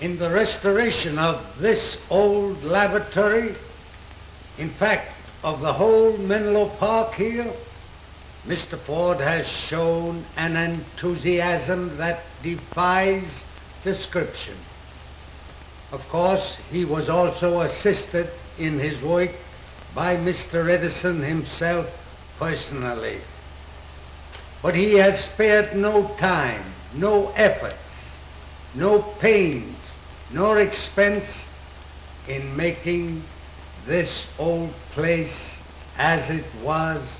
in the restoration of this old laboratory, in fact, of the whole Menlo Park here, Mr. Ford has shown an enthusiasm that defies description. Of course, he was also assisted in his work by Mr. Edison himself personally. But he has spared no time, no efforts, no pains, nor expense in making this old place as it was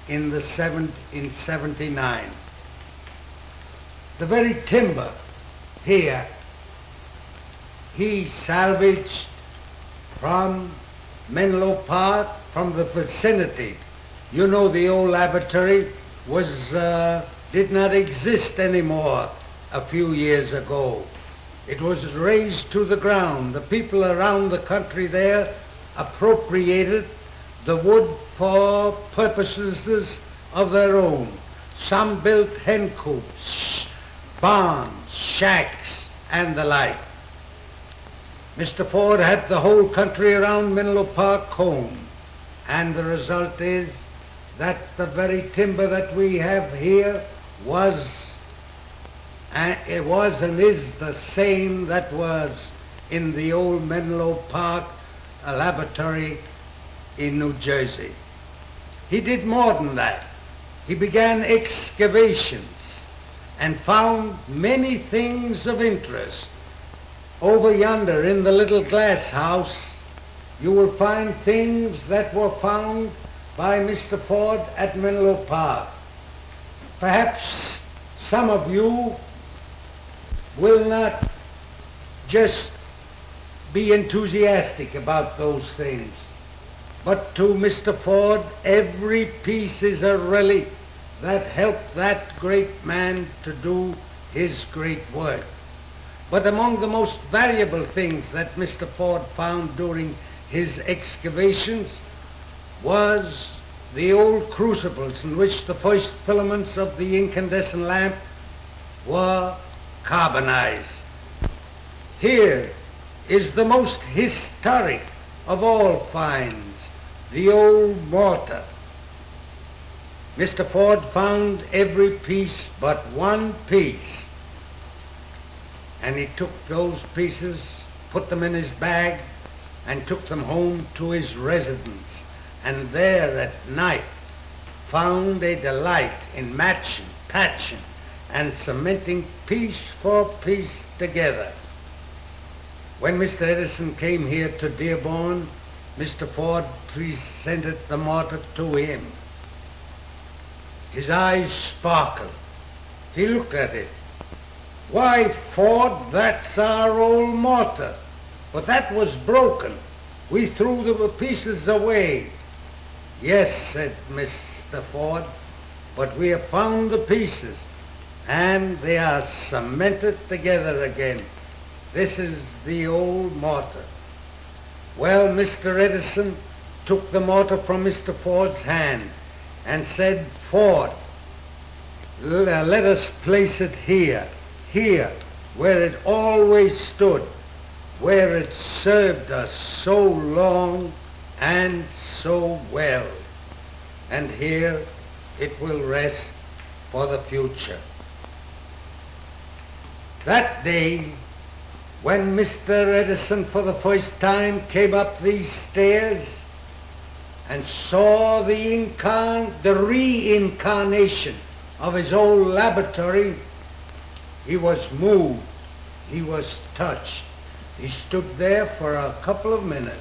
in 79. The very timber here he salvaged from Menlo Park, from the vicinity. You know, the old laboratory did not exist anymore a few years ago. It was razed to the ground. The people around the country there appropriated the wood for purposes of their own. Some built hen coops, barns, shacks, and the like. Mr. Ford had the whole country around Menlo Park home, and the result is that the very timber that we have here was and is the same that was in the old Menlo Park laboratory in New Jersey. He did more than that. He began excavations and found many things of interest. Over yonder in the little glass house, you will find things that were found by Mr. Ford at Menlo Park. Perhaps some of you will not just be enthusiastic about those things, but to Mr. Ford, every piece is a relic that helped that great man to do his great work. But among the most valuable things that Mr. Ford found during his excavations was the old crucibles in which the first filaments of the incandescent lamp were carbonized. Here is the most historic of all finds, the old mortar. Mr. Ford found every piece but one piece, and he took those pieces, put them in his bag, and took them home to his residence, and there at night found a delight in matching, patching, and cementing piece for piece together. When Mr. Edison came here to Dearborn, Mr. Ford presented the mortar to him. His eyes sparkled. He looked at it. "Why, Ford, that's our old mortar. But that was broken. We threw the pieces away." "Yes," said Mr. Ford, "but we have found the pieces, and they are cemented together again. This is the old mortar." Well, Mr. Edison took the mortar from Mr. Ford's hand and said, "Ford, let us place it here, where it always stood, where it served us so long and so well. And here it will rest for the future." That day, when Mr. Edison for the first time came up these stairs and saw the reincarnation of his old laboratory, he was moved, he was touched. He stood there for a couple of minutes,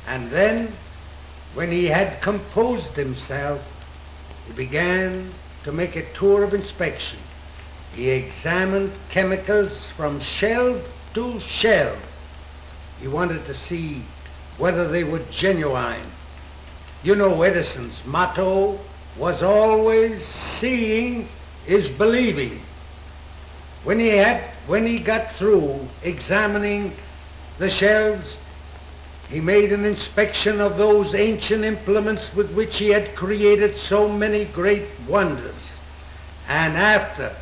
and then, when he had composed himself, he began to make a tour of inspection. He examined chemicals from shelf to shelf. He wanted to see whether they were genuine. You know, Edison's motto was always seeing is believing. When he got through examining the shelves, he made an inspection of those ancient implements with which he had created so many great wonders. And after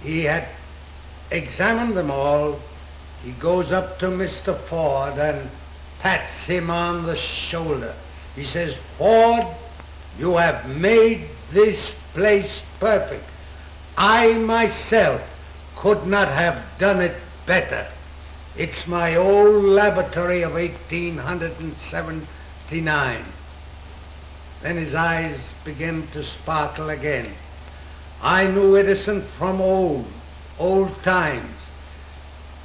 he had examined them all, he goes up to Mr. Ford and pats him on the shoulder. He says, "Ford, you have made this place perfect. I myself could not have done it better. It's my old laboratory of 1879. Then his eyes began to sparkle again. I knew Edison from old times.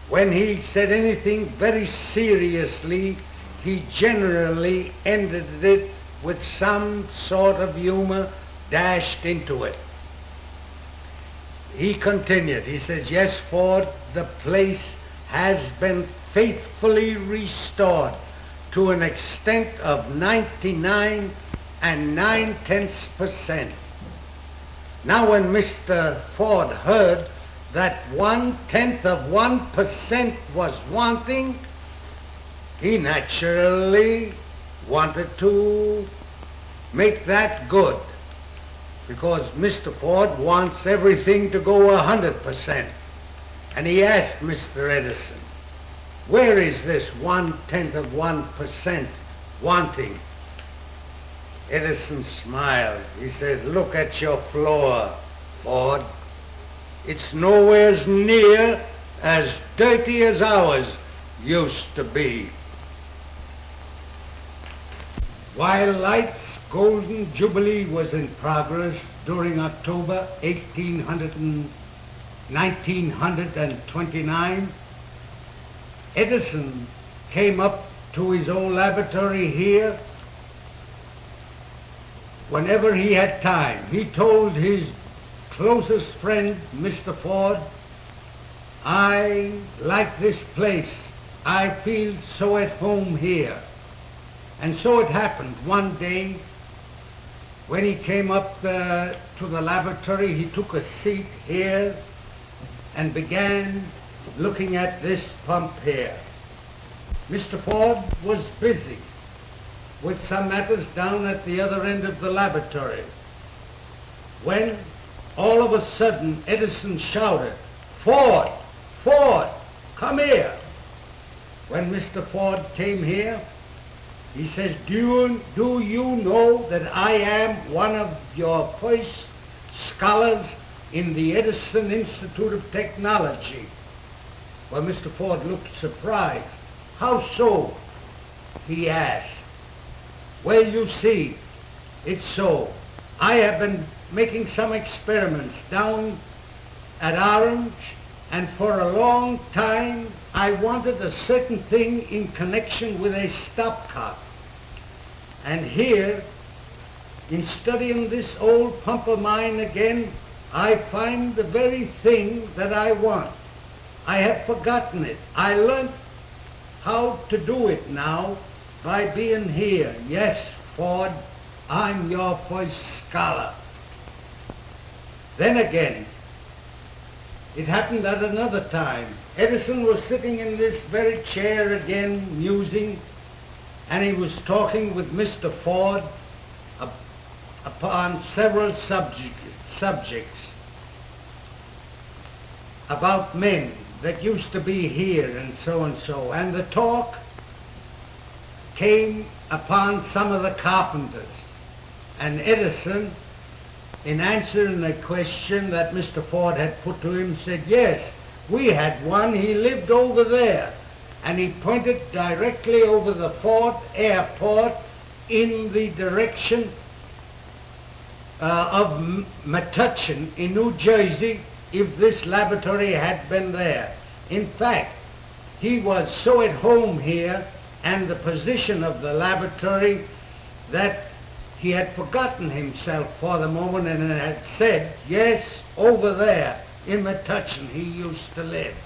When he said anything very seriously, he generally ended it with some sort of humor dashed into it. He continued, he says, "Yes, Ford, the place has been faithfully restored to an extent of 99 9/10%. Now when Mr. Ford heard that 1/10% was wanting, he naturally wanted to make that good, because Mr. Ford wants everything to go 100%. And he asked Mr. Edison, "Where is this 1/10% wanting?" Edison smiled. He says, "Look at your floor, Ford. It's nowhere near as dirty as ours used to be." While Light's Golden Jubilee was in progress during October 1929, Edison came up to his old laboratory here whenever he had time. He told his closest friend, Mr. Ford, "I like this place. I feel so at home here." And so it happened one day when he came up to the laboratory, he took a seat here and began looking at this pump here. Mr. Ford was busy with some matters down at the other end of the laboratory, when all of a sudden Edison shouted, "Ford, Ford, come here." When Mr. Ford came here, he says, do you know that I am one of your first scholars in the Edison Institute of Technology? Well, Mr. Ford looked surprised. "How so?" he asked. "Well, you see, it's so. I have been making some experiments down at Orange, and for a long time I wanted a certain thing in connection with a stopcock. And here, in studying this old pump of mine again, I find the very thing that I want. I have forgotten it. I learned how to do it now by being here. Yes, Ford, I'm your first scholar." Then again, it happened at another time. Edison was sitting in this very chair again, musing, and he was talking with Mr. Ford upon several subjects about men that used to be here and so. And the talk came upon some of the carpenters. And Edison, in answering a question that Mr. Ford had put to him, said, "Yes, we had one. He lived over there." And he pointed directly over the Ford Airport in the direction of Metuchen in New Jersey, if this laboratory had been there. In fact, he was so at home here and the position of the laboratory that he had forgotten himself for the moment and had said, "Yes, over there in Metuchen he used to live."